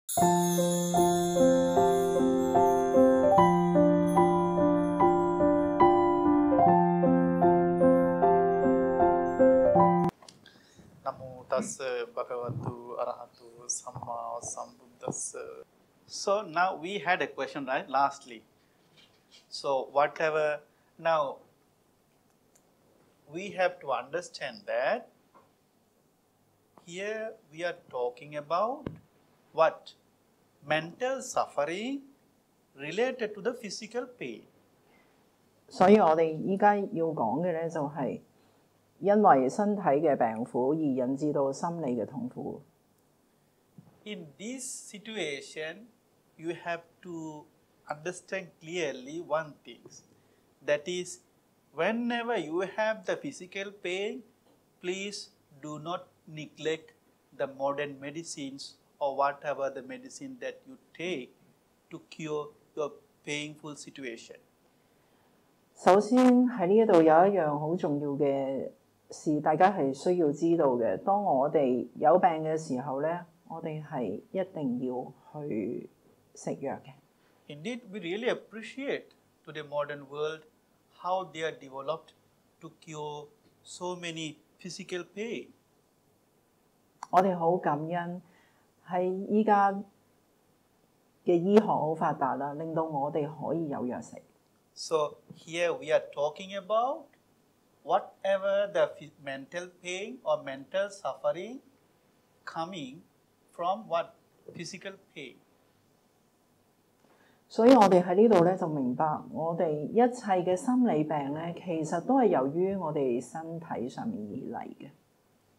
So now we had a question, right? Lastly, so whatever now we have to understand that here we are talking about what? Mental suffering related to the physical pain. 所以我哋依家要講嘅咧，就係因為身體嘅病苦而引致到心理嘅痛苦。In this situation, you have to understand clearly one thing. That is, whenever you have the physical pain, please do not neglect the modern medicines or whatever the medicine that you take to cure your painful situation. 首先喺呢一度有一樣好重要嘅事，大家係需要知道嘅。當我哋有病嘅時候咧，我哋係一定要去食藥嘅。Indeed, we really appreciate to the modern world how they are developed to cure so many physical pain. 我哋好感恩喺依家嘅醫學好發達啦，令到我哋可以有藥食。So here we are talking about whatever the mental pain or mental suffering coming from what? Physical pain. 所以我哋喺呢度咧就明白，我哋一切嘅心理病咧，其實都係由於我哋身體上面而嚟嘅。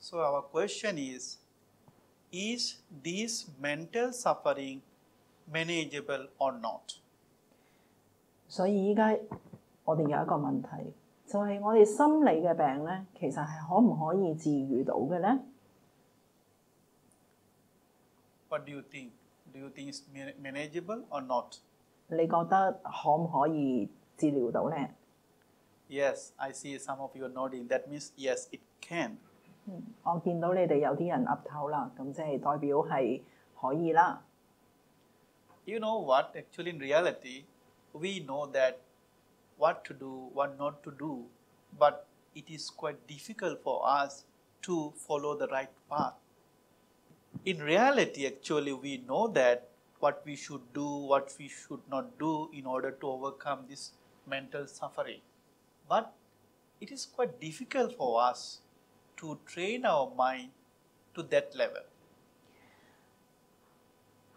So our question is this mental suffering manageable or not? 所以依家我哋有一個問題，就係我哋心理嘅病咧，其實係可唔可以治癒到嘅咧？ What do you think? Do you think it's manageable or not? 你覺得可唔可以治療到咧？ Yes, I see some of you nodding. That means yes, it can. 我見到你哋有啲人岌頭啦，咁即係代表係可以啦。You know what? Actually, in reality, we know that what to do, what not to do, but it is quite difficult for us to follow the right path. In reality, actually, we know that what we should do, what we should not do in order to overcome this mental suffering. But it is quite difficult for us to train our mind to that level.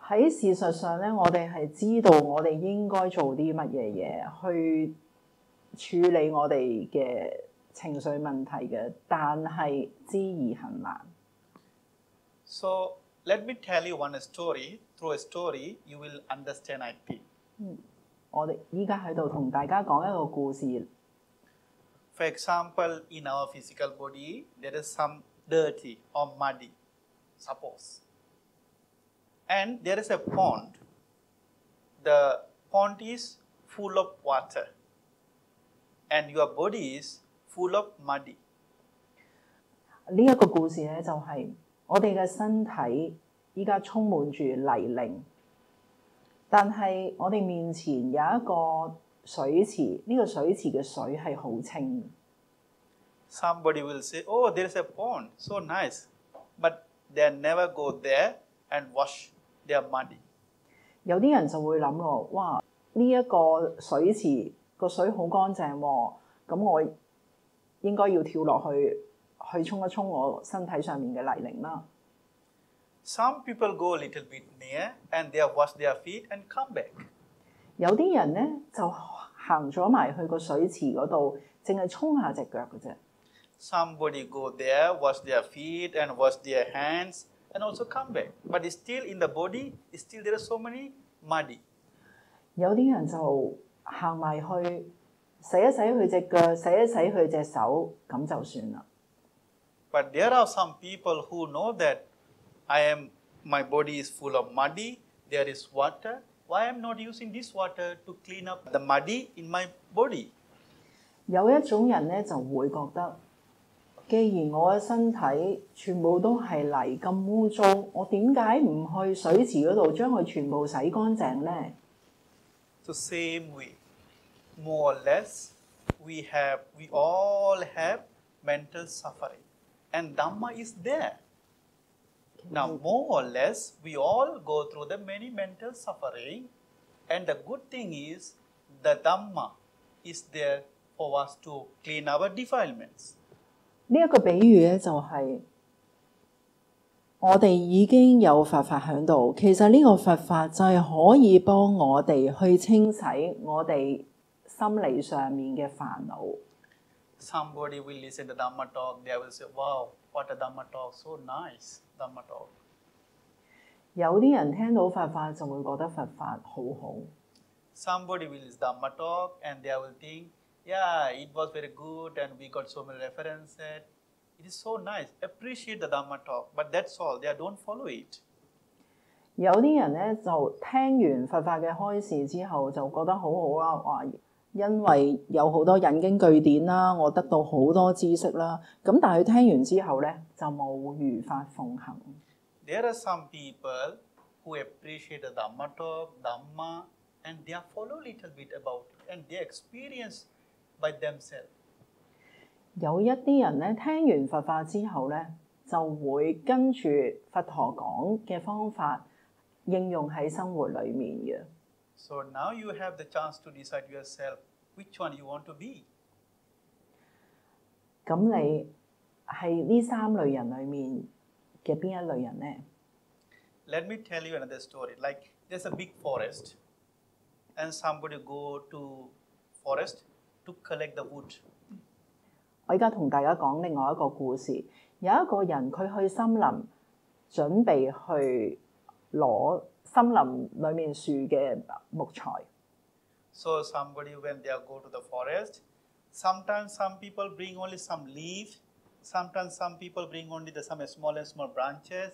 喺事實上咧，我哋係知道我哋應該做啲乜嘢嘢去處理我哋嘅情緒問題嘅，但係知易行難。So let me tell you one story. Through a story, you will understand, I think. 我哋依家喺度同大家講一個故事。For example, in our physical body, there is some dirty or muddy, suppose. And there is a pond. The pond is full of water. And your body is full of muddy. 呢一個故事咧，就係我哋嘅身體依家充滿住泥濘，但係我哋面前有一個水池，呢個水池嘅水係好清。Somebody will say, "Oh, there is a pond, so nice," but they never go there and wash their muddy. 有啲人就會諗咯，哇！呢一個水池個水好乾淨喎，咁我應該要跳落去沖一沖我身體上面嘅泥濘啦。Some people go a little bit near and they wash their feet and come back. 有啲人咧就行咗埋去個水池嗰度，淨係沖下隻腳嘅啫。Somebody go there, wash their feet and wash their hands and also come back. But still in the body, still there are so many muddy. 有啲人就行埋去洗一洗佢隻腳，洗一洗佢隻手，咁就算啦。But there are some people who know that my body is full of muddy, there is water. Why am I not using this water to clean up the muddy in my body? 有一種人咧就會覺得，既然我嘅身體全部都係泥咁污糟，我點解唔去水池嗰度將佢全部洗乾淨呢？ So same way, more or less, we all have mental suffering, and Dhamma is there. Now, more or less, we all go through the many mental suffering, and the good thing is the Dhamma is there for us to clean our defilements. 呢一個比喻咧，就係我哋已經有佛法喺度，其實呢個佛法就係可以幫我哋去清洗我哋心理上面嘅煩惱。Somebody will listen to Dhamma talk, they will say, wow, what a Dhamma talk, so nice Dhamma talk. 有啲人聽到佛法就會覺得佛法好好。Somebody will listen to Dhamma talk and they will think, yeah, it was very good and we got so many references. It is so nice. Appreciate the Dhamma talk, but that's all. They don't follow it. 有啲人咧就聽完佛法嘅開示之後就覺得好好啦，話因為有好多引經據典啦，我得到好多知識啦。咁但係佢聽完之後咧就冇如法奉行。There are some people who appreciate the Dhamma talk, Dhamma, and they follow a little bit about it and they experience by themselves. 有一啲人咧聽完佛法之後咧就會跟住佛陀講嘅方法應用喺生活裡面嘅。So now you have the chance to decide yourself which one you want to be. 咁你係呢三類人裡面嘅邊一類人呢？ Let me tell you another story. Like there's a big forest and somebody go to forest to collect the wood. 我而家同大家講另外一個故事。有一個人佢去森林準備去攞森林裡面樹嘅木材。So somebody when they go to the forest, sometimes some people bring only some leaf, sometimes some people bring only some small and small branches.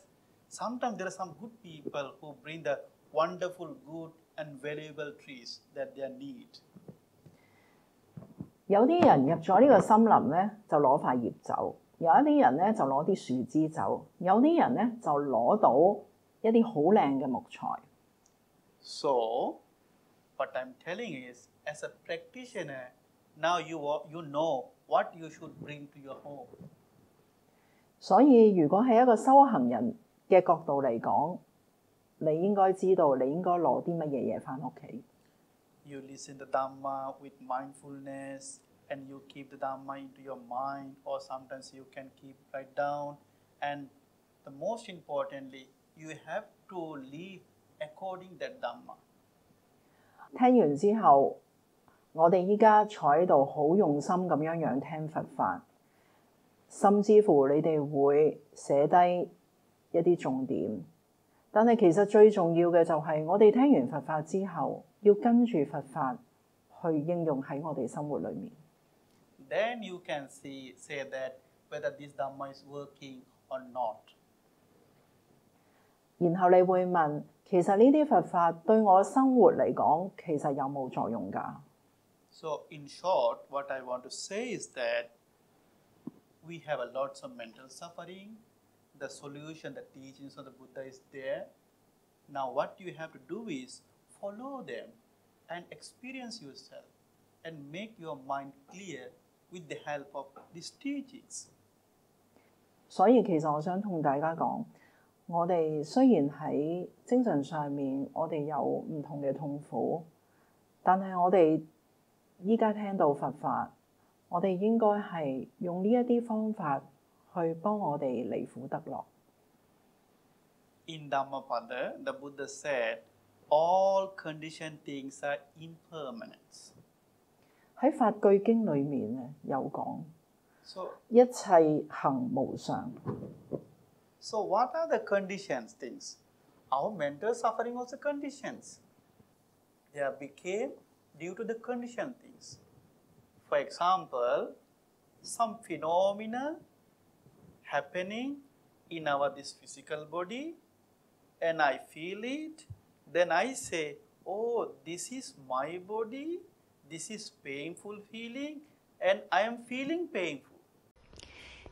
Sometimes there are some good people who bring the wonderful, good and valuable trees that they need. 有啲人入咗呢個森林咧，就攞塊葉走；有一啲人咧就攞啲樹枝走；有啲人咧就攞到一啲好靚嘅木材。So, what I'm telling is, as a practitioner, now you know what you should bring to your home. 所以如果係一個修行人嘅角度嚟講，你應該知道你應該攞啲乜嘢嘢返屋企。You listen to Dhamma with mindfulness and you keep the Dhamma into your mind, or sometimes you can keep right down. And the most importantly, you have to live according that Dhamma. 聽完之後，我哋依家坐喺度好用心咁樣聽佛法，甚至乎你哋會寫低一啲重點。但係其實最重要嘅就係我哋聽完佛法之後，要跟住佛法去應用喺我哋生活裏面。Then you can say that whether this Dhamma is working or not. 然後你會問，其實呢啲佛法對我生活嚟講，其實有冇作用㗎？ So in short, what I want to say is that we have a lots of mental suffering. The solution, the teachings of the Buddha is there. Now what you have to do is follow them and experience yourself and make your mind clear with the help of these teachings. 所以其實我想同大家講，我哋雖然喺精神上面我哋有唔同嘅痛苦，但係我哋依家聽到佛法，我哋應該係用呢一啲方法去幫我哋離苦得樂。In Dhammapada, the Buddha said, all conditioned things are impermanent. 喺法句經裏面咧有講， So 一切行無常。So what are the conditions things? Our mental suffering was the conditions. They became due to the conditioned things. For example, some phenomena happening in this physical body, and I feel it, then I say, oh, this is my body, this is painful feeling, and I am feeling painful.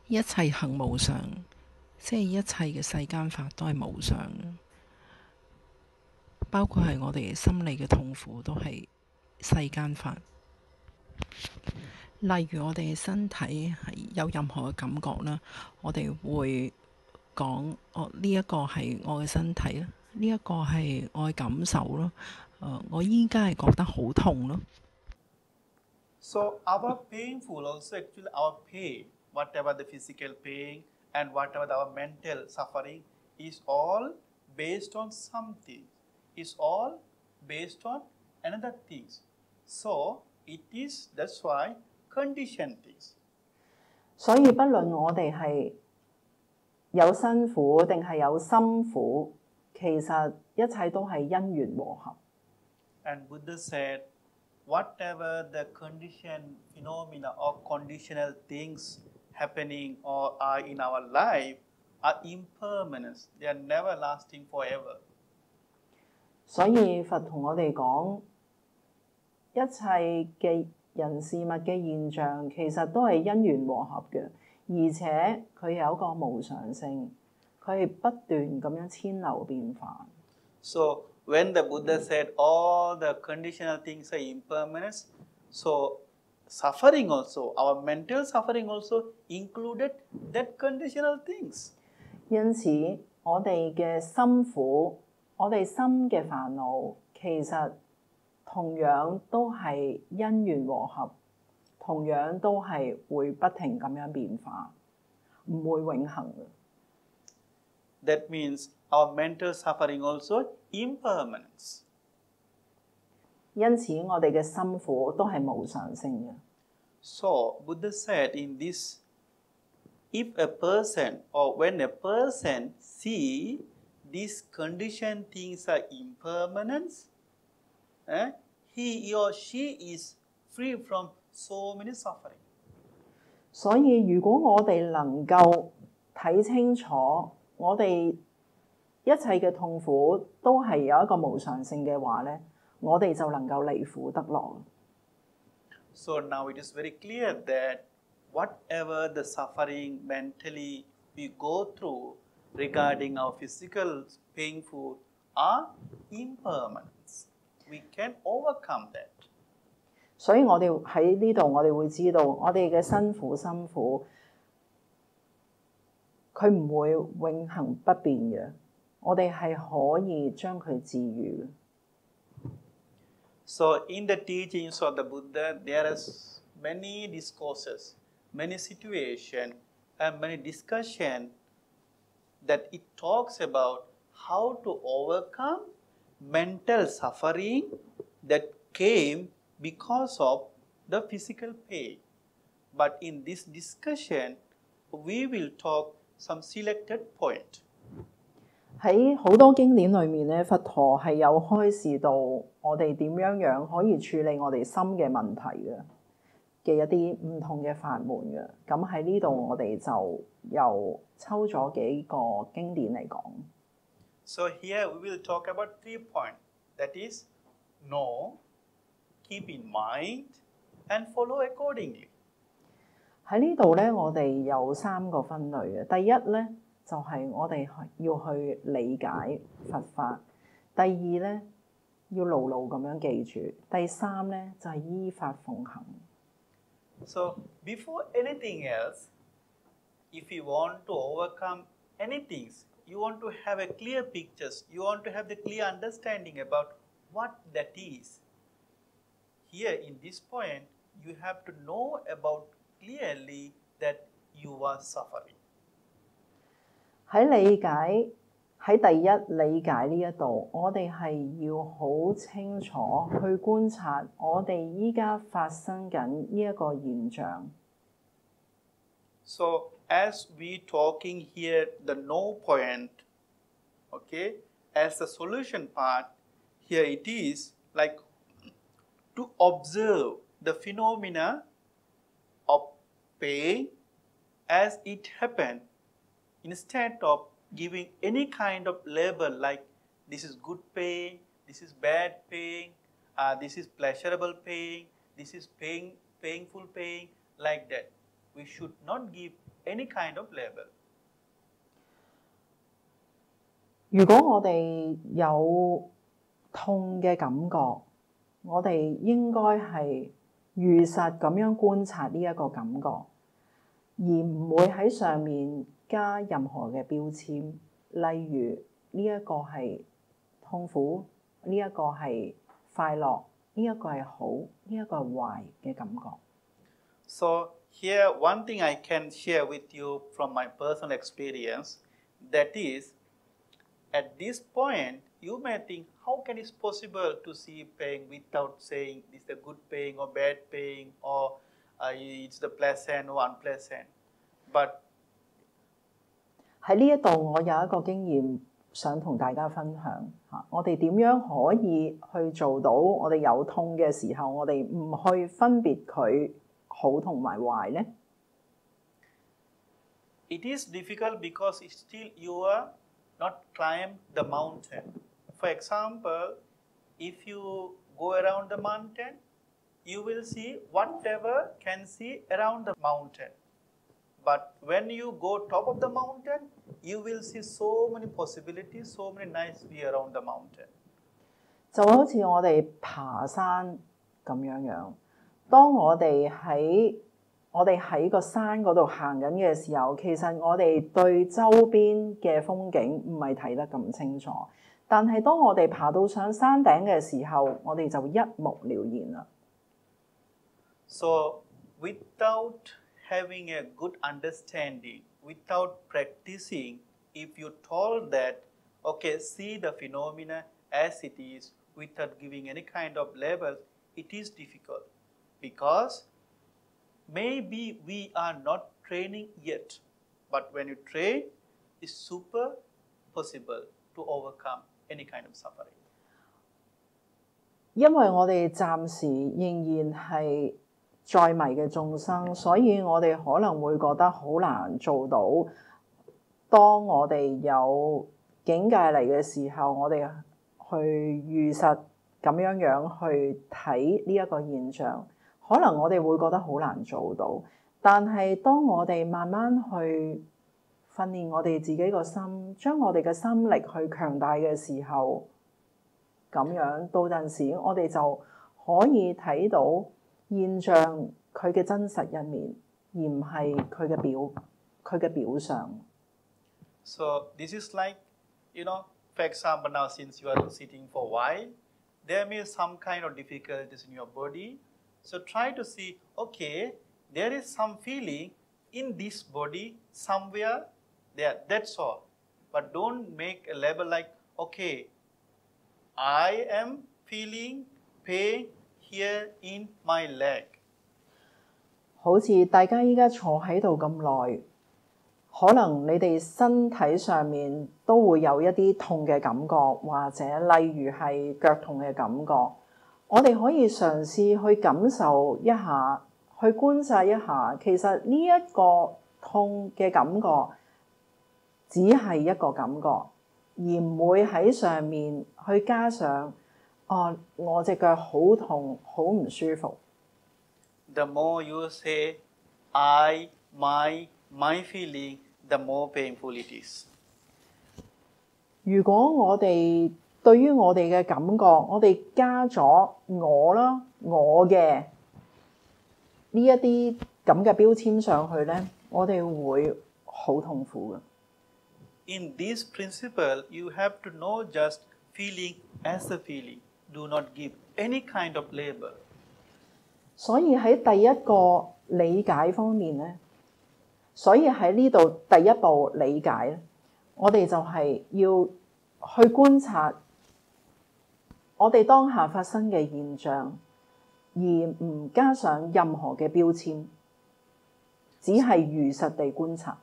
一切行無常，即係一切嘅世間法都係無常，包括係我哋心理嘅痛苦都係世間法。例如我哋嘅身體係有任何嘅感覺啦，我哋會講呢一個係我嘅身體啦，呢一個係我嘅感受咯。我依家係覺得好痛咯。So our painful also actually our pain, whatever the physical pain and whatever our mental suffering is all based on something, is all based on another things. So it is, that's why conditioned things. 所以不論我哋係有辛苦定係有心苦，其實一切都係因緣和合。And Buddha said, whatever the conditioned phenomena or conditional things happening or are in our life are impermanent. They are never lasting forever. 所以佛同我哋講，一切嘅人事物嘅現象其實都係因緣和合嘅，而且佢有一個無常性，佢係不斷咁樣遷流變化。So when the Buddha said all the conditional things are impermanent, so suffering also, our mental suffering also included that conditional things. 因此，我哋嘅心苦，我哋心嘅煩惱，其實同樣都係因緣和合，同樣都係會不停咁樣變化，唔會永恆嘅。That means our mental suffering also impermanence. 因此，我哋嘅心苦都係無常性嘅。So Buddha said in this, if a person or when a person see these conditioned things are impermanent, he or she is free from so many suffering. 所以如果我哋能夠睇清楚，我哋一切嘅痛苦都係有一個無常性嘅話咧，我哋就能夠離苦得樂。So now it is very clear that whatever the suffering mentally we go through regarding our physical painful are impermanent. We can overcome that. 所以我哋喺呢度，我哋會知道，我哋嘅辛苦，佢唔會永恆不變嘅。我哋係可以將佢治癒嘅。So in the teachings of the Buddha, there are many discourses, many situations, and many discussions that it talks about how to overcome mental suffering that came because of the physical pain. But in this discussion, we will talk some selected point. 喺好多經典裏面咧，佛陀係有開示到我哋點樣可以處理我哋心嘅問題嘅一啲唔同嘅法門嘅。咁喺呢度我哋就又抽咗幾個經典嚟講。So here we will talk about 3 points. That is, know, keep in mind, and follow accordingly. 喺呢度咧，我哋有3個分類嘅。第一咧，就係我哋要去理解佛法；第二咧，要牢牢咁樣記住；第三咧，就係依法奉行。So before anything else, if you want to overcome anything, you want to have a clear pictures, you want to have the clear understanding about what that is. Here in this point, you have to know about clearly that you are suffering. 喺第一理解呢一度，我哋係要好清楚去觀察我哋依家發生緊呢一個現象。So as we talking here the no point, okay, as the solution part, here it is like to observe the phenomena of pain as it happened, instead of giving any kind of label like this is good pain, this is bad pain, this is pleasurable pain, this is painful pain, like that. We should not give any kind of label. 如果我哋有痛嘅感覺，我哋應該係如實咁樣觀察呢一個感覺，而唔會喺上面加任何嘅標籤，例如呢一個係痛苦，呢一個係快樂，呢一個係好，呢一個係壞嘅感覺。So here one thing I can share with you from my personal experience, that is, at this point you may think, how can it possible to see pain without saying this is a good pain or bad pain, or it's the pleasant or unpleasant? But 喺呢一度，我有一個經驗想同大家分享嚇，我哋點樣可以去做到我哋有痛嘅時候，我哋唔去分別佢好同埋壞呢？ It is difficult because still you are not climb the mountain. For example, if you go around the mountain, you will see whatever can see around the mountain. But when you go top of the mountain, you will see so many possibilities, so many nice view around the mountain. 就好似我哋爬山咁樣，當我哋喺個山嗰度行緊嘅時候，其實我哋對周邊嘅風景唔係睇得咁清楚。但係當我哋爬到上山頂嘅時候，我哋就一目了然啦。So without having a good understanding, without practicing, if you told that, okay, see the phenomena as it is, without giving any kind of label, it is difficult. Because maybe we are not training yet, but when you train, it's super possible to overcome any kind of suffering. 因為我哋暫時仍然係在迷嘅眾生，所以我哋可能會覺得好難做到。當我哋有境界嚟嘅時候，我哋去如實咁樣去睇呢一個現象，可能我哋會覺得好難做到。但係當我哋慢慢去訓練我哋自己個心，將我哋嘅心力去強大嘅時候，咁樣到陣時，我哋就可以睇到現象佢嘅真實一面，而唔係佢嘅表象。So this is like, for example, now since you are sitting for a while, there may be some kind of difficulties in your body. So try to see, okay, there is some feeling in this body somewhere there, that's all. But don't make a label like, okay, I am feeling pain here in my leg. 好似大家依家坐喺度咁耐，可能你哋身體上面都會有一啲痛嘅感覺，或者例如係腳痛嘅感覺。我哋可以嘗試去感受一下，去觀察一下，其實呢一個痛嘅感覺只係一個感覺，而唔會喺上面去加上我隻腳好痛，好唔舒服。The more you say I, my feeling, the more painful it is. 如果我哋對於我哋嘅感覺，我哋加咗我啦、我嘅呢一啲咁嘅標籤上去咧，我哋會好痛苦嘅。In this principle, you have to know just feeling as a feeling. Do not give any kind of label. 所以喺第一個理解方面咧，所以喺呢度第一步理解咧，我哋就係要去觀察我哋當下發生嘅現象，而唔加上任何嘅標籤，只係如實地觀察。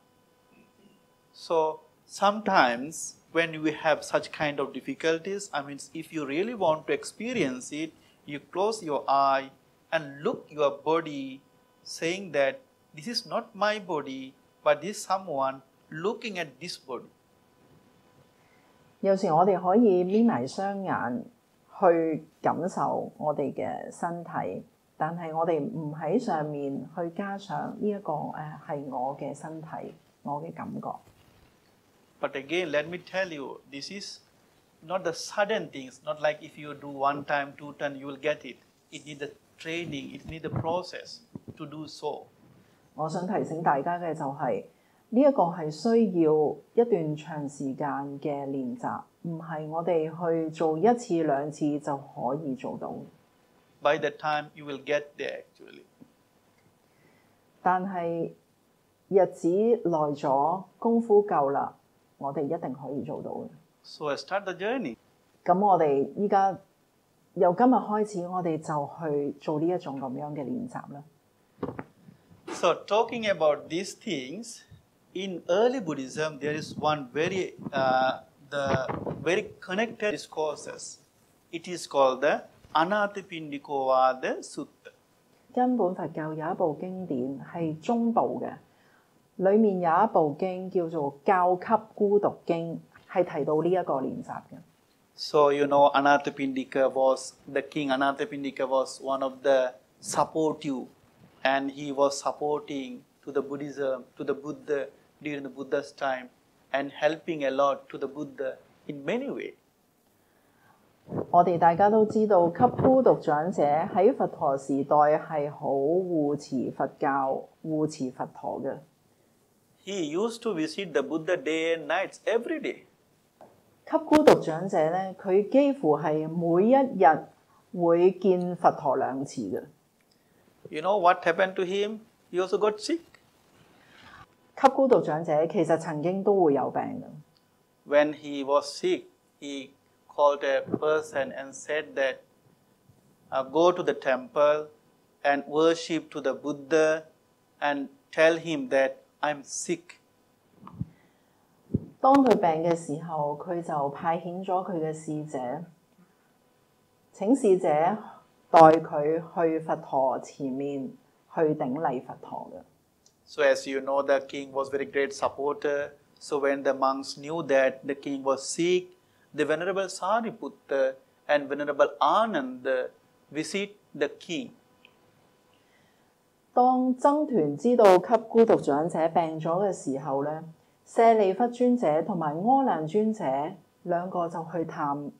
So sometimes when we have such kind of difficulties, I mean, if you really want to experience it, you close your eye and look your body, saying that this is not my body, but this is someone looking at this body. 有時我哋可以眯埋雙眼去感受我哋嘅身體，但係我哋唔喺上面去加上呢一個係我嘅身體，我嘅感覺。But again, let me tell you, this is not the sudden things, not like if you do 1 time, 2 time, you will get it. It needs the training, it needs the process to do so. 我想提醒大家嘅就係呢一個係需要一段長時間嘅練習，唔係我哋去做1次2次就可以做到。By the time you will get there actually. 但係日子耐咗，功夫夠啦，我哋一定可以做到嘅。So I start the journey. 咁我哋依家由今日開始，我哋就去做呢一種咁樣嘅練習啦。So talking about these things, in early Buddhism, there is one very connected discourses. It is called the Anathapindikowada Sutta. 根本佛教有一部經典係中部嘅，裡面有一部經叫做《教給孤獨經》，係提到呢一個練習嘅。So you know, the king Anathapindika was one of the supportive, and he was supporting to the Buddhism, to the Buddha during the Buddha's time, and helping a lot to the Buddha in many ways. 我哋大家都知道，給孤獨長者喺佛陀時代係好護持佛教、護持佛陀嘅。He used to visit the Buddha day and nights every day. 給孤獨長者咧，佢幾乎係每一日會見佛陀2次嘅。You know what happened to him? He also got sick. 給孤獨長者其實曾經都會有病嘅。When he was sick, he called a person and said that, go to the temple and worship to the Buddha and tell him that I'm sick. 當佢病嘅時候，佢就派遣咗佢嘅使者，請使者代佢去佛陀前面去頂禮佛陀嘅。So as you know, the king was very great supporter. So when the monks knew that the king was sick, the Venerable Sariputta and Venerable Ananda visit the king. 當僧團知道給孤獨長者病咗嘅時候咧，舍利弗尊者同埋阿難尊者2個就去探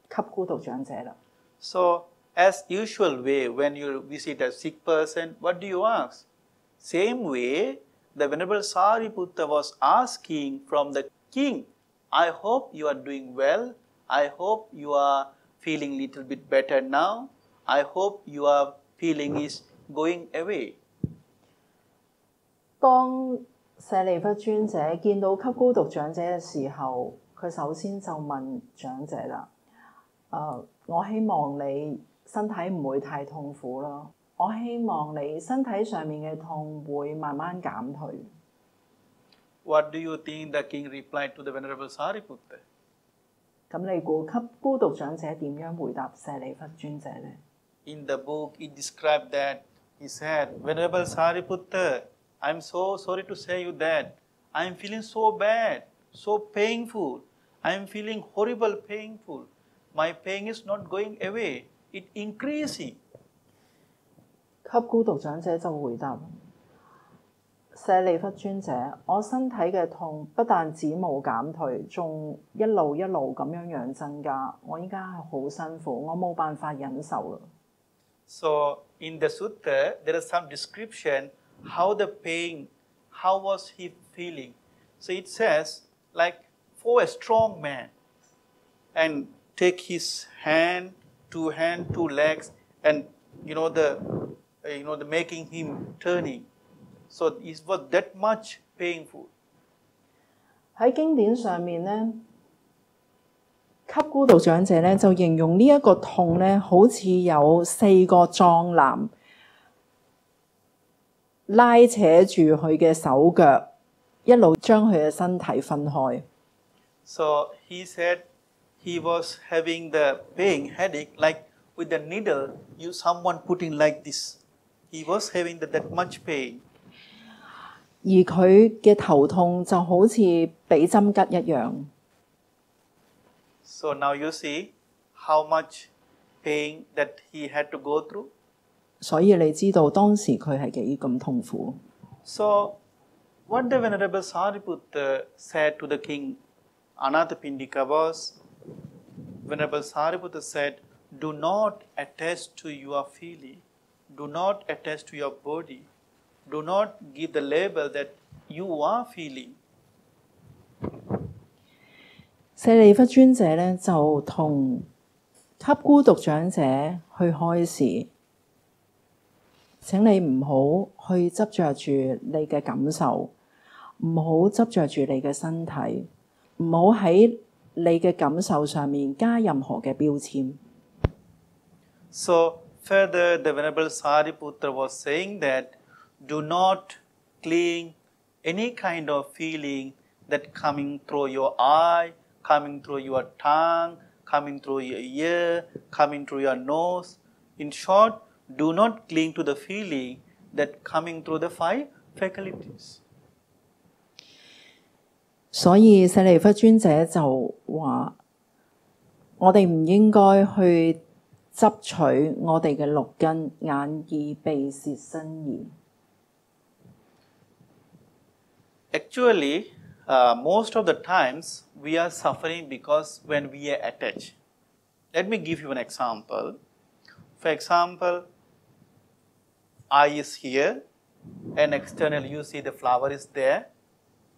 給孤獨長者啦。So as usual way, when you visit a sick person, what do you ask? Same way, the Venerable Sariputta was asking from the king, I hope you are doing well. I hope you are feeling little bit better now. I hope your feeling is going away. 當舍利弗尊者見到給孤獨長者嘅時候，佢首先就問長者啦：我希望你身體唔會太痛苦咯。我希望你身體上面嘅痛會慢慢減退。What do you think the king replied to the Venerable Sariputta? 咁你估給孤獨長者點樣回答舍利弗尊者呢？ In the book, it described that he said, Venerable Sariputta, I'm so sorry to say you that I'm feeling so bad, so painful. I'm feeling horrible painful. My pain is not going away. It increasing. 給孤獨長者就回答：舍利弗尊者，我身體嘅痛不但止冇減退，仲一路咁樣增加。我依家係好辛苦，我冇辦法忍受啦。So in the sutta, there is some description how the pain, how was he feeling. So it says like for a strong man, and take his hand, 2 legs, and the making him turning. So it was that much painful. 喺經典上面咧，給孤獨長者咧就形容呢一個痛咧，好似有4個壯男拉扯住佢嘅手腳，一路將佢嘅身體分開。So he said he was having the pain, headache, like with the needle, someone putting like this. He was having that much pain. 而佢嘅頭痛就好似俾針吉一樣。So now you see how much pain that he had to go through. 所以你知道當時佢係幾咁痛苦。So, what the Venerable Sariputta said to the king Anathapindika was, Venerable Sariputta said, do not attach to your feeling, do not attach to your body, do not give the label that you are feeling. 舍利弗尊者咧就同給孤獨長者去開示，請你唔好去執着住你嘅感受，唔好執着住你嘅身體，唔好喺你嘅感受上面加任何嘅標籤。So further, the Venerable Sariputta was saying that do not cling any kind of feeling that coming through your eye, coming through your tongue, coming through your ear, coming through your nose. In short, do not cling to the feeling that coming through the 5 faculties. 所以舍利弗尊者就話：我哋唔應該去執取我哋嘅6根眼耳鼻舌身意。Actually, most of the times we are suffering because when we are attached. Let me give you an example. For example, eye is here and externally you see the flower is there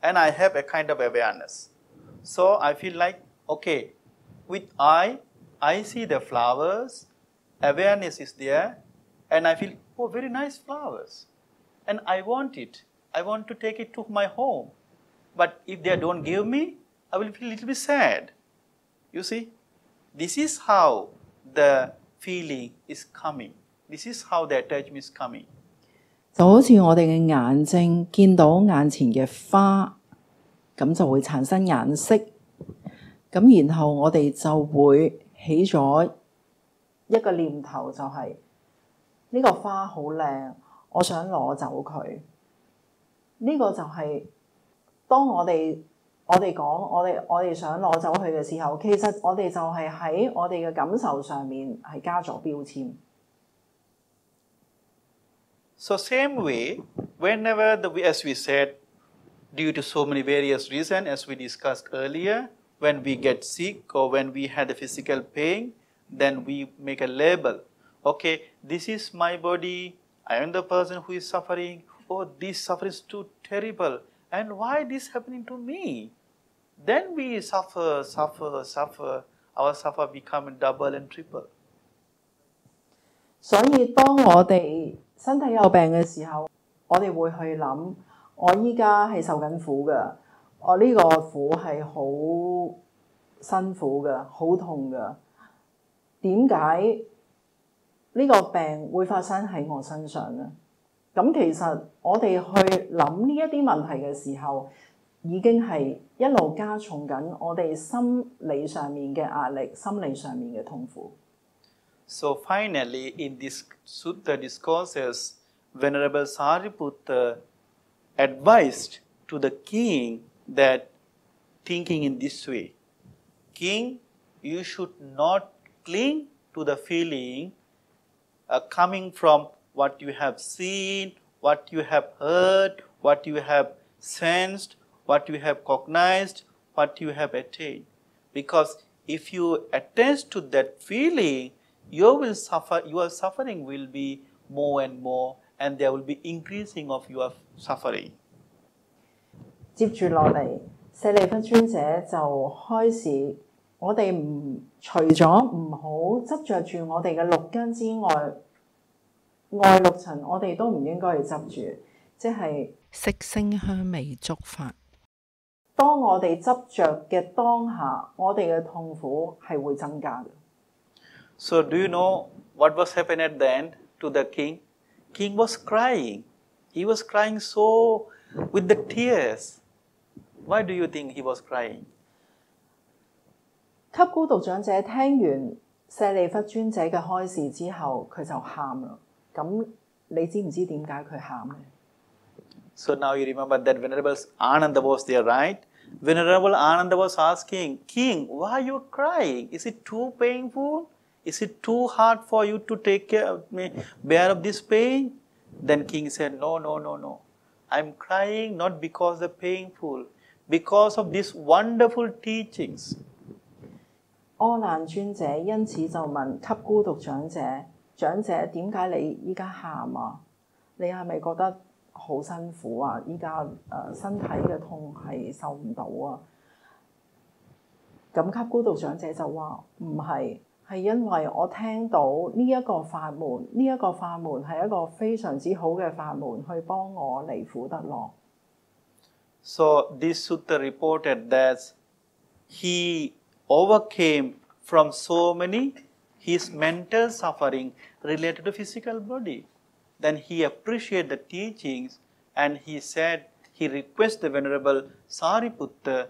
and I have a kind of awareness. So I feel like, okay, with eye, I see the flowers, awareness is there and I feel, oh, very nice flowers and I want it. I want to take it to my home. But if they don't give me, I will feel a little bit sad. You see, this is how the feeling is coming. This is how the attachment is coming. 就好似我哋嘅眼睛見到眼前嘅花，咁就會產生眼色，咁然後我哋就會起咗一個念頭，就係呢個花好靚，我想攞走佢。呢個就係當我哋講我哋想攞走佢嘅時候，其實我哋就係喺我哋嘅感受上面係加咗標籤。So same way, whenever as we said, due to so many various reasons, as we discussed earlier, when we get sick or when we had a physical pain, then we make a label. Okay, this is my body. I am the person who is suffering. Oh, this suffering is too terrible. And why this happening to me? Then we suffer. Our suffer become double and triple. 所以當我哋身體有病嘅時候，我哋會去諗，我依家係受緊苦嘅，我呢個苦係好辛苦嘅，好痛嘅。點解呢個病會發生喺我身上呢？咁其實我哋去諗呢一啲問題嘅時候，已經係一路加重緊我哋心理上面嘅壓力，心理上面嘅痛苦。So finally, in this Sutta discourses, Venerable Sariputta advised to the king that thinking in this way, King, you should not cling to the feeling coming from what you have seen, what you have heard, what you have sensed, what you have cognized, what you have attained. Because if you attach to that feeling, your suffering will be more and more, and there will be increasing of your suffering. 接住落嚟，舍利弗尊者就開始，我哋除咗唔好執着住我哋嘅6根之外，外6層我哋都唔應該去執住，即係色聲香味觸法。當我哋執着嘅當下，我哋嘅痛苦係會增加嘅。So do you know what was happening at the end to the king? King was crying. He was crying so with the tears. Why do you think he was crying? 給孤獨長者聽完舍利弗尊者嘅開示之後，佢就喊啦。咁你知唔知點解佢喊呢？ So now you remember that Venerable Ananda was there, right? Venerable Ananda was asking, King, why are you crying? Is it too painful? Is it too hard for you to take care of me, bear of this pain? Then king said, no, no, no, no. I'm crying not because the painful, because of these wonderful teachings. 阿難尊者因此就問給孤獨長者：長者點解你依家喊啊？你係咪覺得好辛苦啊？依家身體嘅痛係受唔到啊？咁給孤獨長者就話唔係，係因為我聽到呢一個法門，呢一個法門係一個非常之好嘅法門，去幫我離苦得樂。So this sutta reported that he overcame from so many his mental suffering related to physical body. Then he appreciated the teachings and he said, he requested the Venerable Sariputta,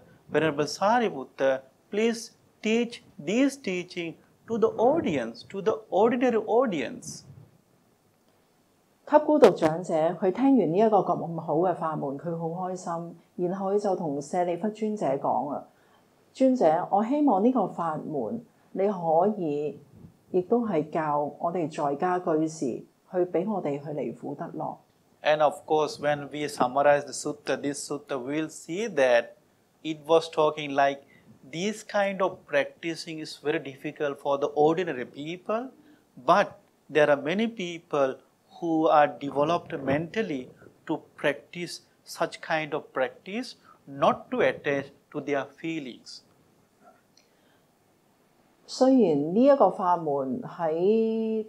please teach these teachings to the audience, to the ordinary audience. 給孤獨長者，佢聽完呢一個咁好嘅法門，佢好開心，然後佢就同舍利弗尊者講啊：尊者，我希望呢個法門你可以，亦都係教我哋在家居士去俾我哋去離苦得樂。And of course, when we summarize the sutta, this sutta, we will see that it was talking like this kind of practicing is very difficult for the ordinary people, but there are many people who are developed mentally to practice such kind of practice, not to attach to their feelings. 雖然呢一個法門喺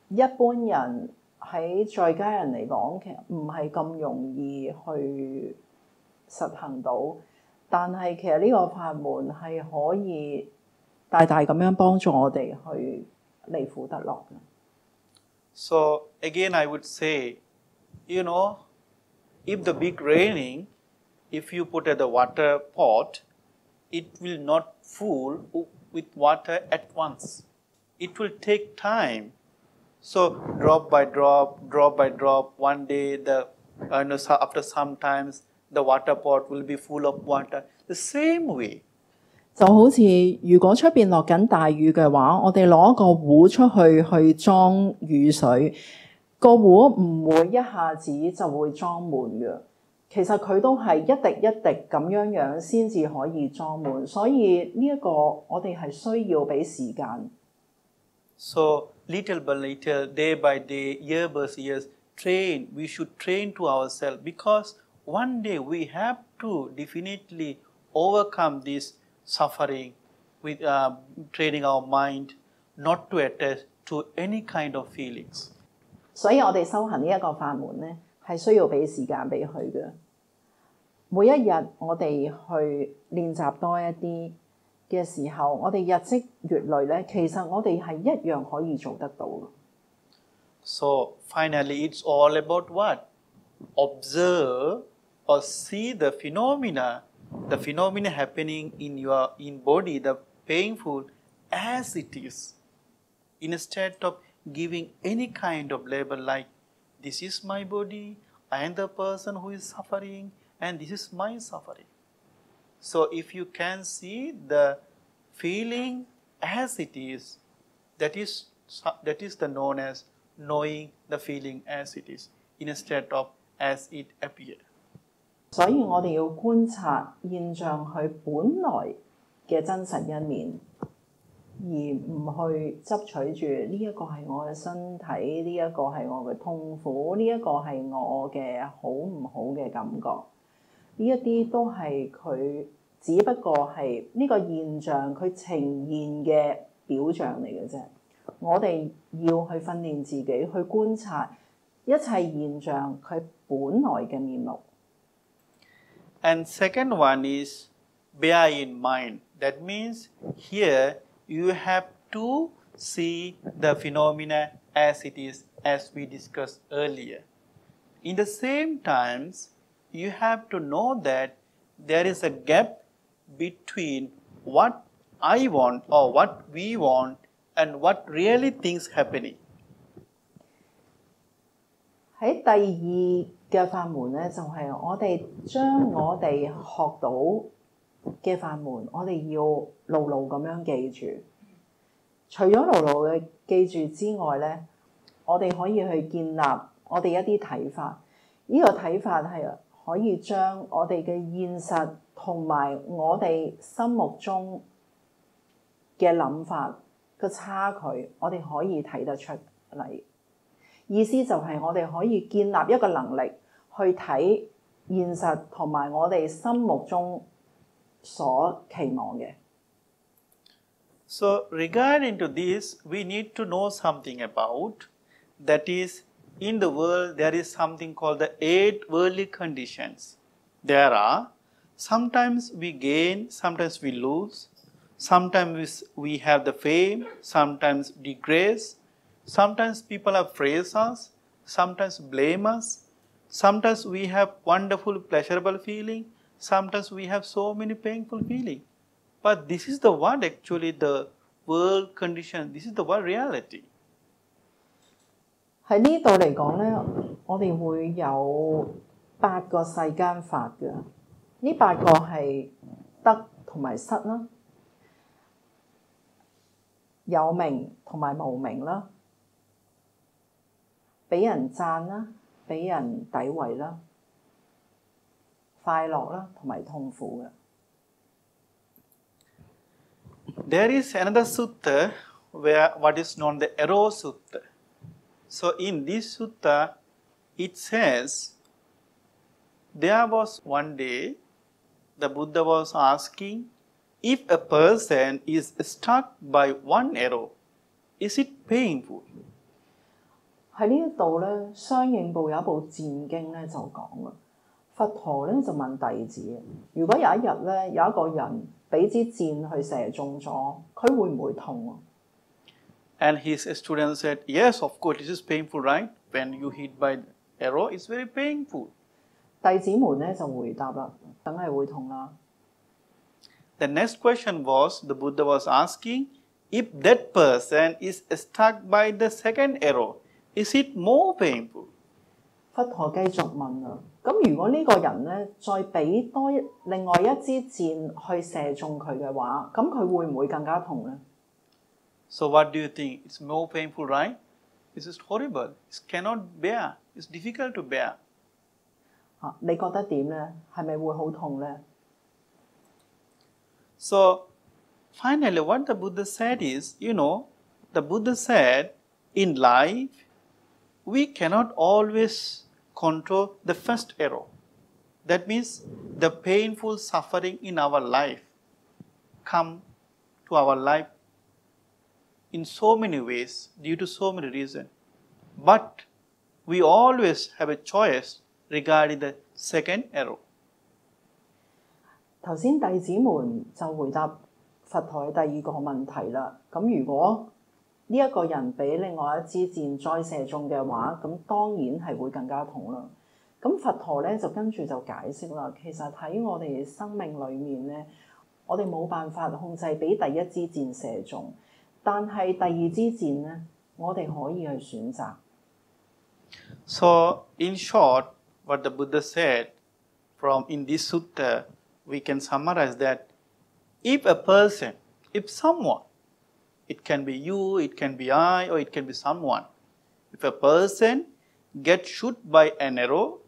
一般人喺在家人嚟講，其實唔係咁容易去實行到，但係其實呢個法門係可以大大咁樣幫助我哋去離苦得樂嘅。So again, I would say, you know, if the big raining, if you put at the water pot, it will not full with water at once. It will take time. So drop by drop, one day after some times the water pot will be full of water. The same way. 就好似如果出邊落緊大雨嘅話，我哋攞個壺出去裝雨水，個壺唔會一下子就會裝滿嘅。其實佢都係一滴一滴咁樣先至可以裝滿，所以呢一個我哋係需要俾時間。So little by little, day by day, year by year, we should train to ourselves, because one day we have to definitely overcome this suffering with training our mind not to attach to any kind of feelings. 所以我哋修行呢一個法門呢，係需要俾時間俾佢嘅。每一日我哋去練習多一啲嘅時候，我哋日積月累呢，其實我哋係一樣可以做得到嘅。So finally, it's all about what? Observe or see the phenomena happening in body, the painful as it is, instead of giving any kind of label like this is my body, I am the person who is suffering, and this is my suffering. So if you can see the feeling as it is, that is the known as knowing the feeling as it is, instead of as it appeared. 所以我哋要觀察現象佢本來嘅真實一面，而唔去執取住呢一個係我嘅身體，呢一個係我嘅痛苦，呢一個係我嘅好唔好嘅感覺。呢一啲都係佢只不過係呢個現象佢呈現嘅表象嚟嘅啫。我哋要去訓練自己去觀察一切現象佢本來嘅面目。And second one is bear in mind. That means here you have to see the phenomena as it is, as we discussed earlier. In the same times, you have to know that there is a gap between what I want or what we want and what really things happening. 喺第二嘅法門呢，就係我哋將我哋學到嘅法門，我哋要牢牢咁樣記住。除咗牢牢嘅記住之外咧，我哋可以去建立我哋一啲睇法。呢個睇法係可以將我哋嘅現實同埋我哋心目中嘅諗法嘅差距，我哋可以睇得出嚟。意思就係我哋可以建立一個能力去睇現實同埋我哋心目中所期望嘅。So regarding to this, we need to know something about, that is, in the world there is something called the 8 worldly conditions. There are, sometimes we gain, sometimes we lose, sometimes we have the fame, sometimes disgrace, sometimes people praise us, sometimes blame us, sometimes we have wonderful pleasurable feeling, sometimes we have so many painful feeling. But this is the what actually the world condition, this is the what reality. 喺呢度嚟講咧，我哋會有8個世間法嘅。呢8個係得同埋失啦，有名同埋無名啦，俾人讚啦，俾人詆毀啦，快樂啦同埋痛苦嘅。There is another sutta where what is known the Arrow Sutta. So in this sutta, it says, there was one day, the Buddha was asking, if a person is struck by one arrow, is it painful? 喺呢一度咧，相應部有一部戰經咧就講啦，佛陀咧就問弟子，如果有一日咧有一個人俾支箭去射中咗，佢會唔會痛啊？ And his student said, yes, of course, this is painful, right? When you hit by the arrow, it's very painful. 弟子們咧就回答啦，梗係會痛啦。The next question was, the Buddha was asking, if that person is struck by the second arrow, is it more painful? 佛陀繼續問啦，咁如果呢個人咧再俾多另外一支箭去射中佢嘅話，咁佢會唔會更加痛咧？ So what do you think? It's more painful, right? This is horrible. It cannot bear. It's difficult to bear. 你覺得點咧？係咪會好痛咧？ So finally, what the Buddha said is, the Buddha said, in life, we cannot always control the first arrow. That means the painful suffering in our life come to our life in so many ways, due to so many reasons. But we always have a choice regarding the second arrow. 頭先弟子們就回答佛陀嘅第二個問題啦。咁如果呢一個人俾另外一支箭再射中嘅話，咁當然係會更加痛啦。咁佛陀咧就跟住就解釋啦，其實喺我哋生命裏面咧，我哋冇辦法控制俾第一支箭射中，但係第二支箭咧，我哋可以去選擇。So in short, what the Buddha said from in this sutta, we can summarize that if a person, if someone, it can be you, it can be I, or it can be someone. If a person gets shot by an arrow,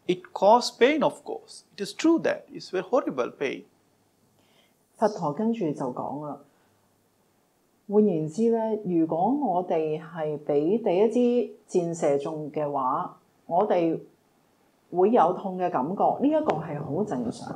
it causes pain, of course. It is true that it's very horrible pain. 佛陀跟住就講啦，換言之咧，如果我哋係俾第一支箭射中嘅話，我哋會有痛嘅感覺，呢一個係好正常。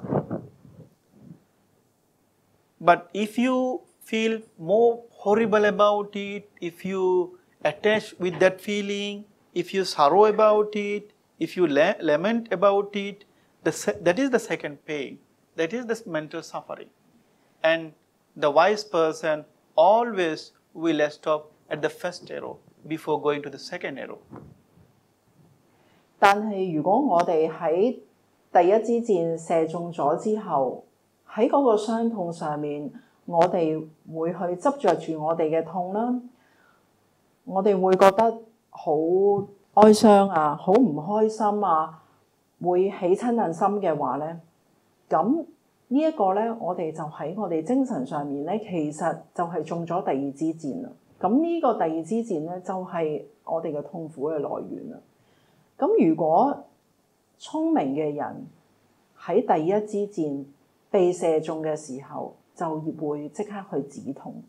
But if you feel more horrible about it, if you attach with that feeling, if you sorrow about it, if you lament about it, that is the second pain. That is the mental suffering. And the wise person always will stop at the first arrow before going to the second arrow. 但係如果我哋喺第一支箭射中咗之後，喺嗰個傷痛上面，我哋會去執着住我哋嘅痛啦，我哋會覺得好哀傷啊，好唔開心啊，會起親人心嘅話咧，咁呢呢一個咧，我哋就喺我哋精神上面咧，其實就係中咗第二支箭啦。咁呢個第二支箭咧，就係我哋嘅痛苦嘅來源啦。咁如果聰明嘅人喺第一支箭被射中嘅時候，就會即刻去止痛。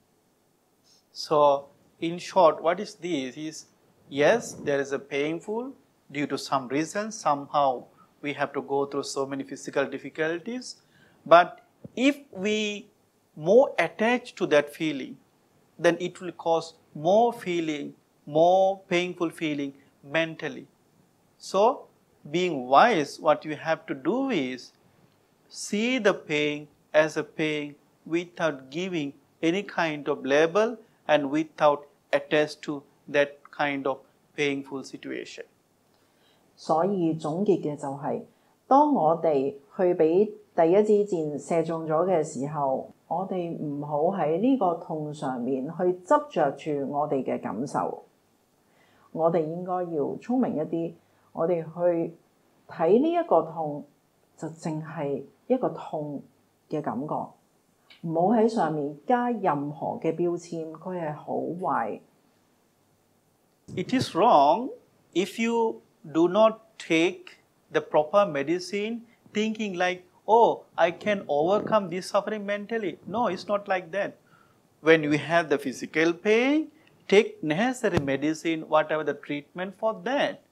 So in short, what is this? Is yes, there is a painful due to some reason. Somehow we have to go through so many physical difficulties. But if we more attached to that feeling, then it will cause more feeling, more painful feeling mentally. So being wise, what you have to do is see the pain as a pain without giving any kind of label and without attached to that kind of painful situation. 所以總結嘅就係，當我哋去俾第一支箭射中咗嘅時候，我哋唔好喺呢個痛上面去執着住我哋嘅感受。我哋應該要聰明一啲，我哋去睇呢一個痛就淨係一個痛嘅感覺，唔好喺上面加任何嘅標籤，佢係好壞。It is wrong if you do not take the proper medicine thinking like, oh, I can overcome this suffering mentally. No, it's not like that. When you have the physical pain, take necessary medicine, whatever the treatment for that.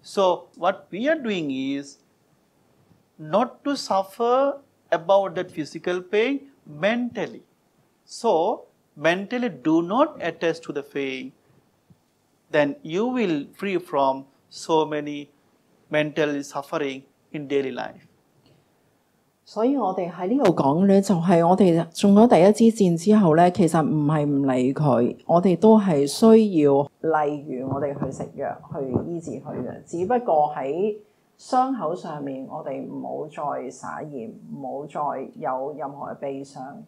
So what we are doing is not to suffer about that physical pain mentally. So mentally do not attach to the pain. Then you will free from so many mental suffering in daily life. 所以我哋喺呢度講咧，就係我哋中咗第一支箭之後咧，其實唔係唔理佢，我哋都係需要，例如我哋去食藥去醫治佢嘅。只不過喺傷口上面，我哋唔好再灑鹽，唔好再有任何嘅悲傷。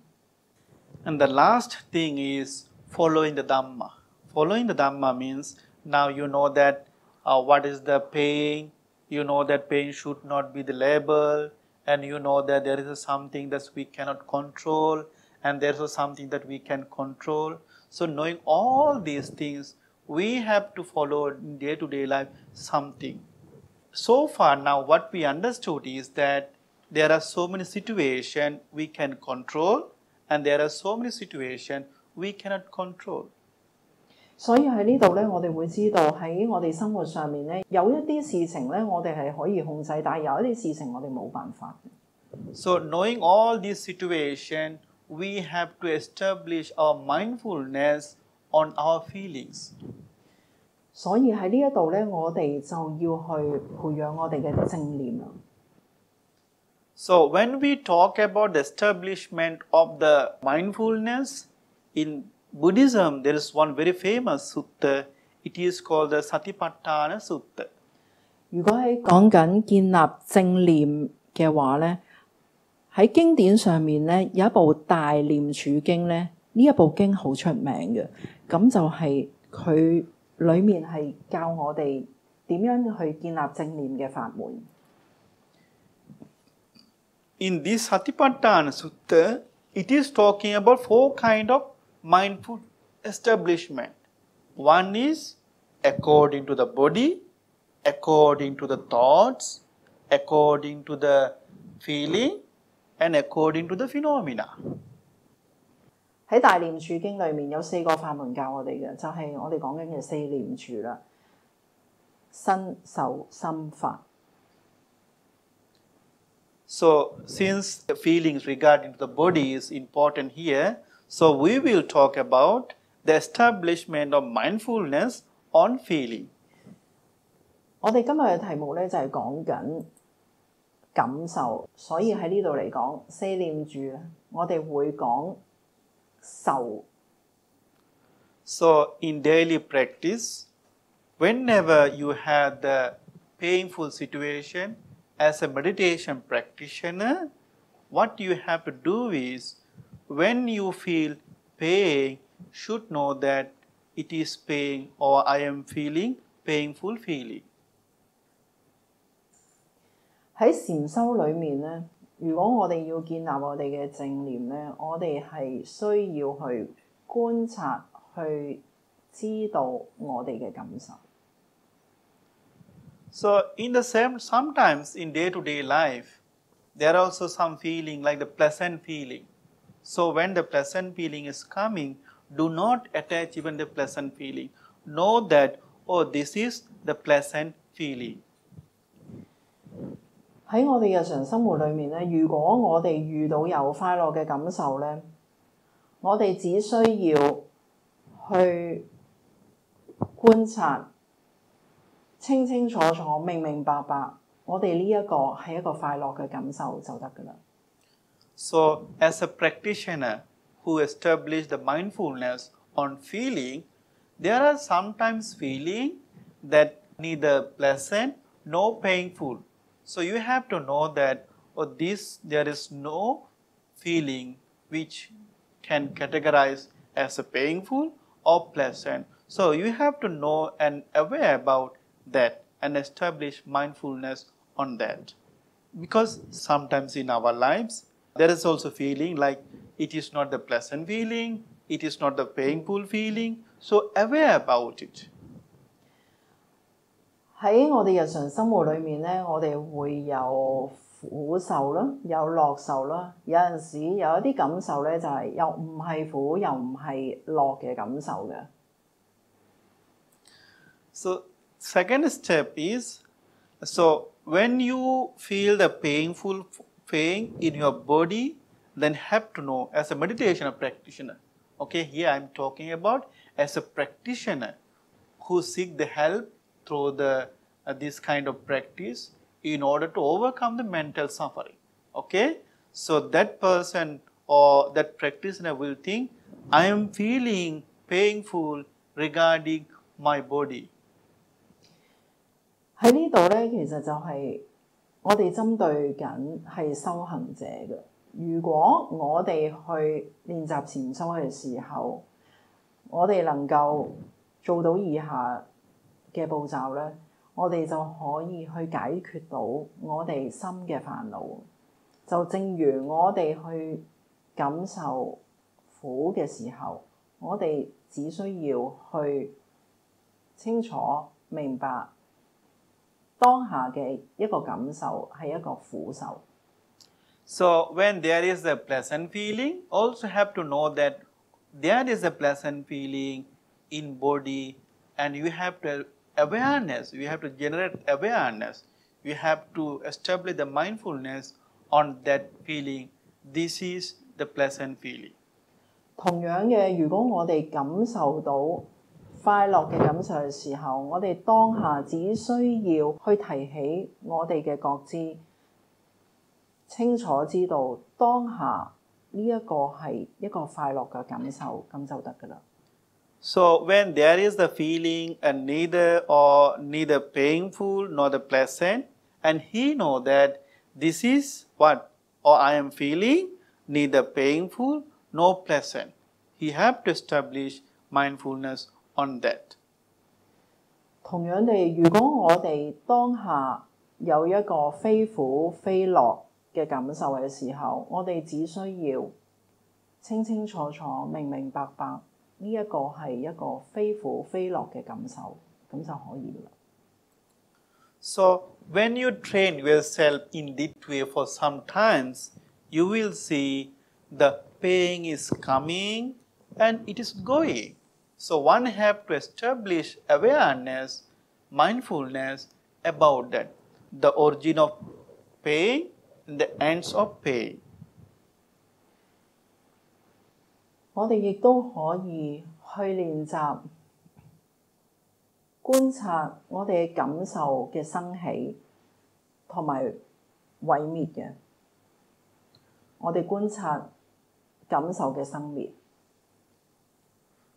And the last thing is following the Dhamma. Following the Dhamma means now you know that what is the pain, you know that pain should not be the label, and you know that there is something that we cannot control, and there is something that we can control. So knowing all these things, we have to follow in day-to-day life something. So far now what we understood is that there are so many situations we can control, and there are so many situations we cannot control. 所以喺呢度咧，我哋會知道喺我哋生活上面咧，有一啲事情咧，我哋係可以控制，但係有一啲事情我哋冇辦法。So knowing all these situations, we have to establish our mindfulness on our feelings. 所以喺呢一度咧，我哋就要去培養我哋嘅正念啦。So when we talk about the establishment of the mindfulness in Buddhism, there is one very famous sutta. It is called the Satipatthana Sutta. 如果喺講緊建立正念嘅話咧，喺經典上面咧有一部大念處經咧，呢一部經好出名嘅，咁就係佢裡面係教我哋點樣去建立正念嘅法門。In this Satipatthana Sutta, it is talking about 4 kinds of mindful establishment. One is according to the body, according to the thoughts, according to the feeling, and according to the phenomena. 喺大念處經裏面有4個法門教我哋嘅，就係我哋講緊嘅4念處啦，身受心法。So since the feelings regarding the body is important here, so we will talk about the establishment of mindfulness on feeling. 我哋今日嘅題目咧就係講緊感受，所以喺呢度嚟講4念處，我哋會講受。So in daily practice, whenever you have the painful situation, as a meditation practitioner, what you have to do is, when you feel pain, should know that it is pain or I am feeling painful feeling. 喺禪修裏面咧，如果我哋要建立我哋嘅正念咧，我哋係需要去觀察，去知道我哋嘅感受。So sometimes in day-to-day life, there are also some feeling like the pleasant feeling. So when the pleasant feeling is coming, do not attach even the pleasant feeling. Know that, oh, this is the pleasant feeling. 喺我哋日常生活裏面咧，如果我哋遇到有快樂嘅感受咧，我哋只需要去觀察，清清楚楚、明明白白，我哋呢一個係一個快樂嘅感受就得㗎啦。So as a practitioner who established the mindfulness on feeling, there are sometimes feeling that neither pleasant nor painful. So you have to know that there is no feeling which can categorize as a painful or pleasant. So you have to know and aware about that and establish mindfulness on that. Because sometimes in our lives, there is also feeling like it is not the pleasant feeling, it is not the painful feeling. So aware about it. 喺我哋日常生活裏面咧，我哋會有苦受啦，有樂受啦。有陣時有一啲感受咧，就係又唔係苦又唔係樂嘅感受嘅。So second step is, so when you feel the painful pain in your body, then have to know as a meditation practitioner. Okay, here I am talking about as a practitioner who seek the help through this kind of practice in order to overcome the mental suffering. Okay, so that person or that practitioner will think, I am feeling painful regarding my body. 喺呢度咧，其實就係我哋針對緊係修行者嘅。如果我哋去練習禪修嘅時候，我哋能夠做到以下嘅步驟咧，我哋就可以去解決到我哋心嘅煩惱。就正如我哋去感受苦嘅時候，我哋只需要去清楚明白當下嘅一個感受係一個苦受。So when there is a pleasant feeling, also have to know that there is a pleasant feeling in body, and you have to awareness, you have to generate awareness, you have to establish the mindfulness on that feeling. This is the pleasant feeling. 同樣嘅，如果我哋感受到快樂嘅感受嘅時候，我哋當下只需要去提起我哋嘅覺知，清楚知道當下呢一個係一個快樂嘅感受，咁就得㗎啦。So when there is the feeling and neither painful nor the pleasant, and he know that this is what or I am feeling neither painful nor pleasant, he have to establish mindfulness on that. 同樣地，如果我哋當下有一個非苦非樂嘅感受嘅時候，我哋只需要清清楚楚、明明白白，呢一個係一個非苦非樂嘅感受，咁就可以啦。So when you train yourself in this way for some times, you will see the pain is coming and it is going. So one have to establish awareness, mindfulness about that, the origin of pain and the ends of pain. 我哋亦都可以去練習觀察我哋嘅感受嘅生起同埋毀滅嘅。我哋觀察感受嘅生滅。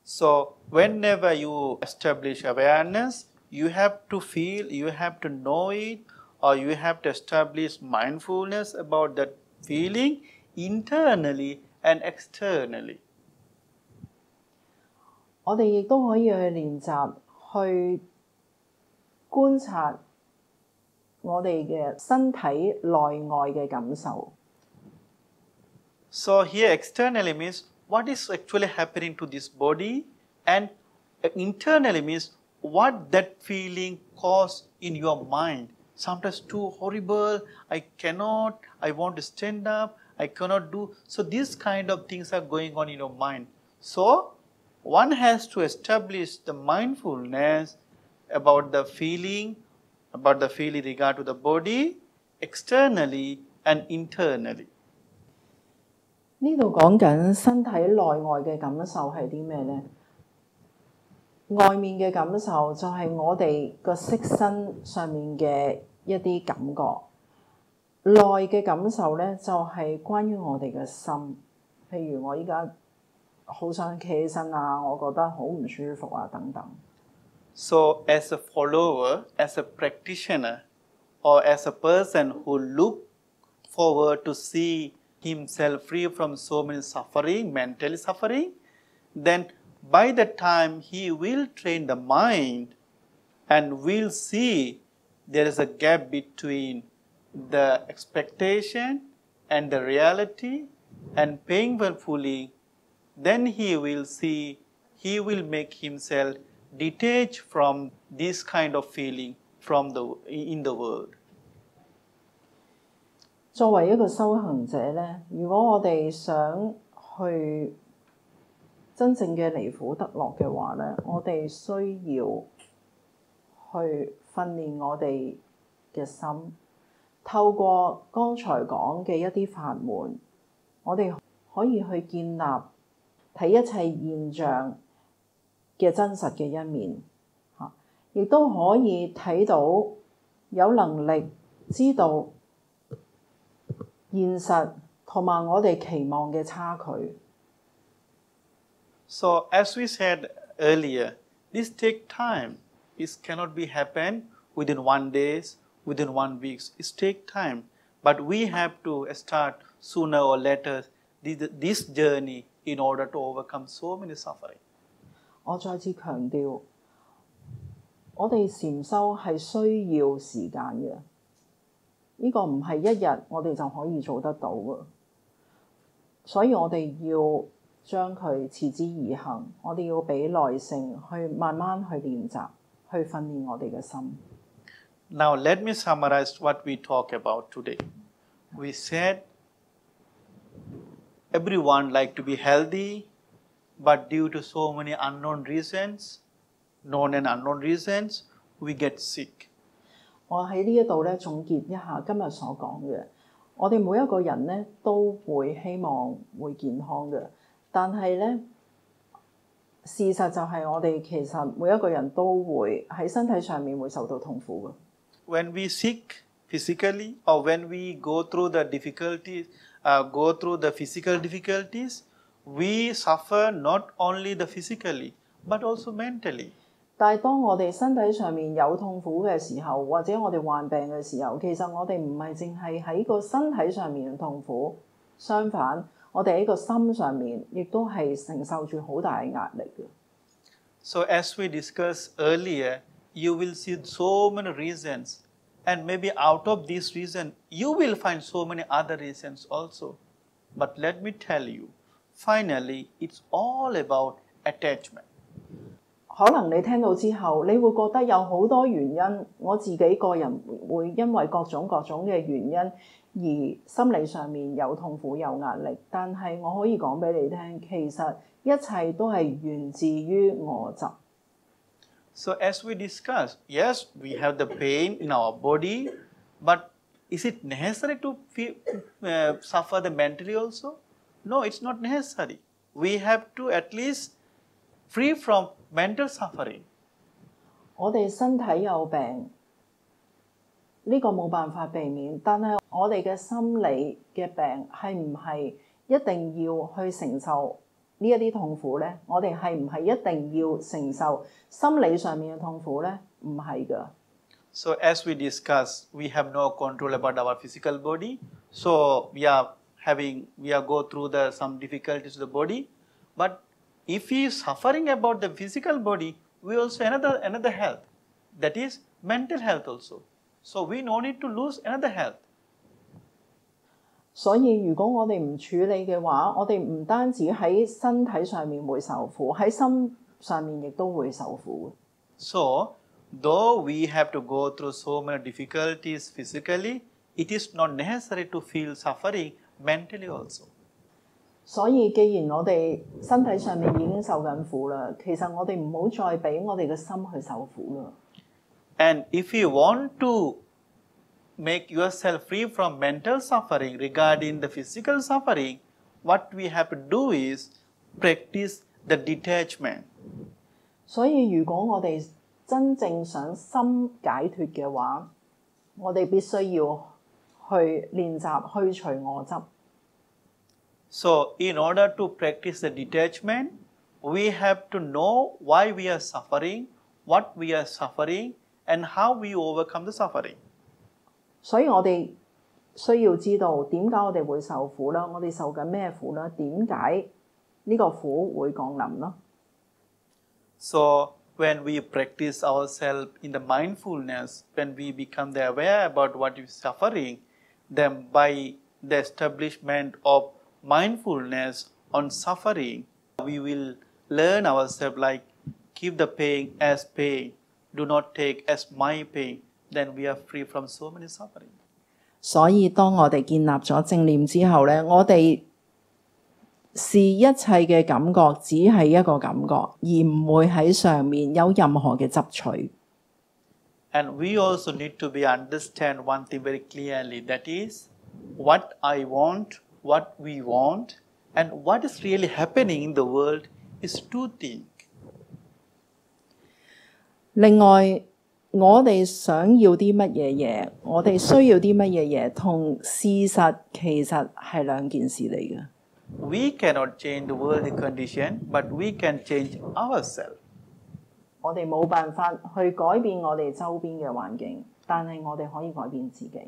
So whenever you establish awareness, you have to feel, you have to know it, or you have to establish mindfulness about that feeling internally and externally. 我哋亦都可以去練習去觀察我哋嘅身體內外嘅感受。So here externally means what is actually happening to this body, and internally means what that feeling cause in your mind. Sometimes too horrible, I cannot, I want to stand up, I cannot do. So these kind of things are going on in your mind. So one has to establish the mindfulness about the feeling regard to the body, externally and internally. 呢度講緊身體內外嘅感受係啲咩呢？外面嘅感受就係我哋個色身上面嘅一啲感覺，內嘅感受呢，就係關於我哋嘅心。譬如我依家好想企起身啊，我覺得好唔舒服啊等等。So as a follower, as a practitioner, or as a person who look forward to see himself free from so many suffering, mentally suffering, then by the time he will train the mind and will see there is a gap between the expectation and the reality and painfully, then he will see, he will make himself detach from this kind of feeling in the world. 作為一個修行者呢，如果我哋想去真正嘅離苦得樂嘅話呢，我哋需要去訓練我哋嘅心，透過剛才講嘅一啲法門，我哋可以去建立睇一切現象嘅真實嘅一面，亦都可以睇到有能力知道現實同埋我哋期望嘅差距。So as we said earlier, this take time. It cannot be happen within 1 day, within 1 week. It take time. But we have to start sooner or later this journey in order to overcome so many suffering. 我再次強調，我哋禪修係需要時間嘅，呢個唔係一日我哋就可以做得到嘅，所以我哋要將佢持之以恆，我哋要俾耐性去慢慢去練習，去訓練我哋嘅心。Now let me summarize what we talk about today. We said everyone like to be healthy, but due to so many unknown reasons, known and unknown reasons, we get sick. 我喺呢一度咧總結一下今日所講嘅，我哋每一個人咧都會希望會健康嘅，但係咧事實就係我哋其實每一個人都會喺身體上面會受到痛苦嘅。When we sick physically, or when we go through the difficulties, go through the physical difficulties, we suffer not only the physically, but also mentally. 但係當我哋身體上面有痛苦嘅時候，或者我哋患病嘅時候，其實我哋唔係淨係喺個身體上面嘅痛苦，相反，我哋喺個心上面亦都係承受住好大嘅壓力嘅。So as we discussed earlier, you will see so many reasons, and maybe out of this reason, you will find so many other reasons also. But let me tell you, finally, it's all about attachment. 可能你聽到之後，你會覺得有好多原因，我自己個人會因為各種嘅原因而心理上面有痛苦有壓力。但係我可以講俾你聽，其實一切都係源自於我執。So as we discussed, yes, we have the pain in our body, but is it necessary to suffer the mentally also? No, it's not necessary. We have to at least free from mental suffering. 我哋身體有病，呢個冇辦法避免，但係我哋嘅心理嘅病係唔係一定要去承受呢一啲痛苦呢？我哋係唔係一定要承受心理上面嘅痛苦呢？唔係㗎。So as we discussed, we have no control about our physical body. So we are go through some difficulties to the body. But if we are suffering about the physical body, we also another health. That is mental health also. So we no need to lose another health. 所以如果我哋唔處理嘅話，我哋唔單止喺身體上面會受苦，喺心上面亦都會受苦。So, though we have to go through so many difficulties physically, it is not necessary to feel suffering mentally also. 所以既然我哋身體上面已經受緊苦啦，其實我哋唔好再俾我哋嘅心去受苦啦。And if you want to make yourself free from mental suffering regarding the physical suffering, what we have to do is practice the detachment. 所以如果我哋真正想心解脫嘅話，我哋必須要去練習去除我執。So, in order to practice the detachment, we have to know why we are suffering, what we are suffering, and how we overcome the suffering. 所以我哋需要知道點解我哋會受苦啦，我哋受緊咩苦啦，點解呢個苦會降臨啦。So, when we practice ourselves in the mindfulness, when we become aware about what is suffering, then by the establishment of mindfulness on suffering, we will learn ourselves like keep the pain as pain, do not take as my pain, then we are free from so many suffering. 所以當我哋建立咗正念之後咧，我哋視一切嘅感覺只係一個感覺，而唔會喺上面有任何嘅執取。And we also need to be understand one thing very clearly, that is what I want, what we want, and what is really happening in the world is two things. 另外，我哋想要啲乜嘢嘢，我哋需要啲乜嘢嘢，同事實其實係兩件事嚟嘅。We cannot change the worldly condition, but we can change ourselves. 我哋冇辦法去改變我哋周邊嘅環境，但係我哋可以改變自己。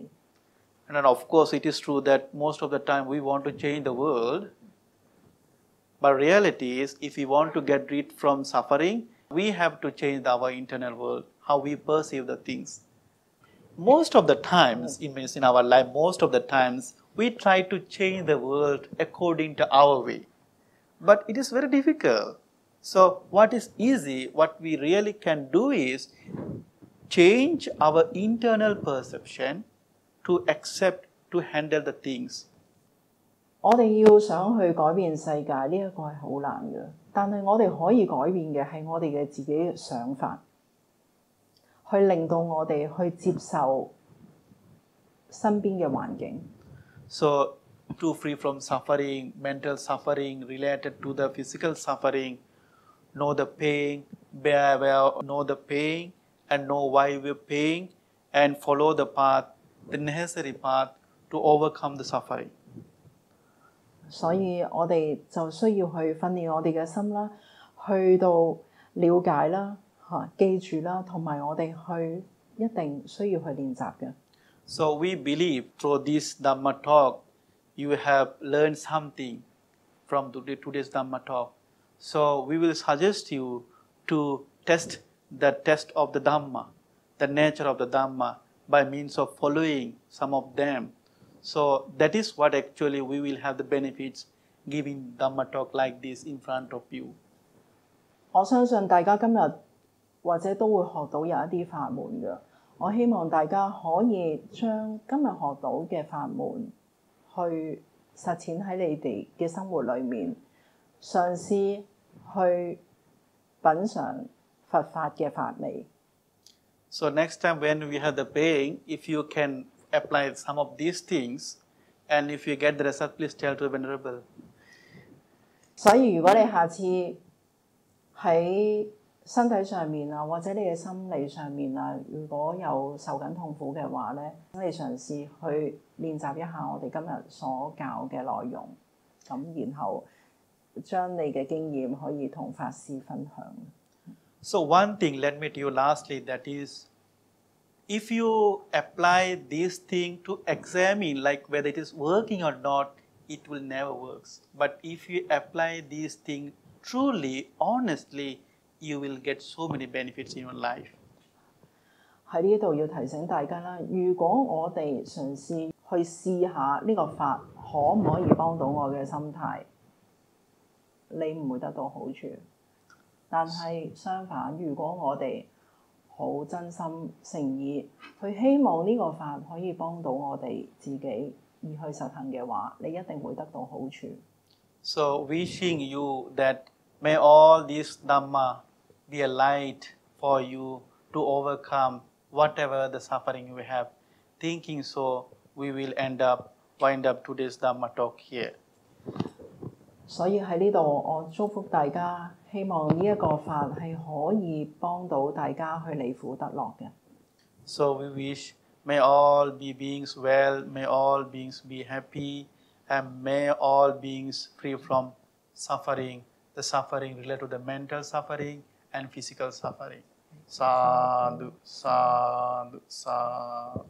And then of course, it is true that most of the time we want to change the world. But reality is, if we want to get rid from suffering, we have to change our internal world, how we perceive the things. Most of the times, in our life, most of the times, we try to change the world according to our way. But it is very difficult. So what is easy, what we really can do is change our internal perception to accept, to handle the things. 我哋要想去改變世界，呢一個係好難嘅。但係我哋可以改變嘅係我哋嘅自己嘅想法，去令到我哋去接受身邊嘅環境。So, to free from suffering, mental suffering related to the physical suffering, know the pain, be aware, know the pain, and know why we're paying, and follow the path, the necessary path to overcome the suffering. 所以我哋就需要去訓練我哋嘅心啦，去到了解啦、記住啦，同埋我哋去一定需要去練習嘅。So we believe through this Dhamma talk, you have learned something from today's Dhamma talk. So we will suggest you to test the test of the Dhamma, the nature of the Dhamma, by means of following some of them. So that is what actually we will have the benefits giving Dhamma talk like this in front of you. 我相信大家今日或者都會學到有一啲法門嘅。我希望大家可以將今日學到嘅法門去實踐喺你哋嘅生活裏面，嘗試去品嚐佛法嘅法味。So next time when we have the pain, if you can apply some of these things, and if you get the result, please tell to the Venerable. 所以如果你下次喺身體上面啊，或者你嘅心理上面啊，如果有受緊痛苦嘅話咧，你嘗試去練習一下我哋今日所教嘅內容，咁然後將你嘅經驗可以同法師分享。So one thing, let me tell you lastly, that is, if you apply this thing to examine like whether it is working or not, it will never work. But if you apply this thing truly, honestly, you will get so many benefits in your life. 喺呢度要提醒大家啦，如果我哋嘗試去試下呢個法可唔可以幫到我嘅心態，你唔會得到好處。但係相反，如果我哋好真心誠意去希望呢個法可以幫到我哋自己而去實行嘅話，你一定會得到好處。So wishing you that may all this Dhamma be a light for you to overcome whatever the suffering you have. Thinking so, we will wind up today's Dhamma talk here. 所以喺呢度，我祝福大家，希望呢一個法係可以幫到大家去離苦得樂嘅。So we wish may all be beings well, may all beings be happy, and may all beings free from suffering, the suffering related to the mental suffering and physical suffering. Sadhu, sadhu, sadhu.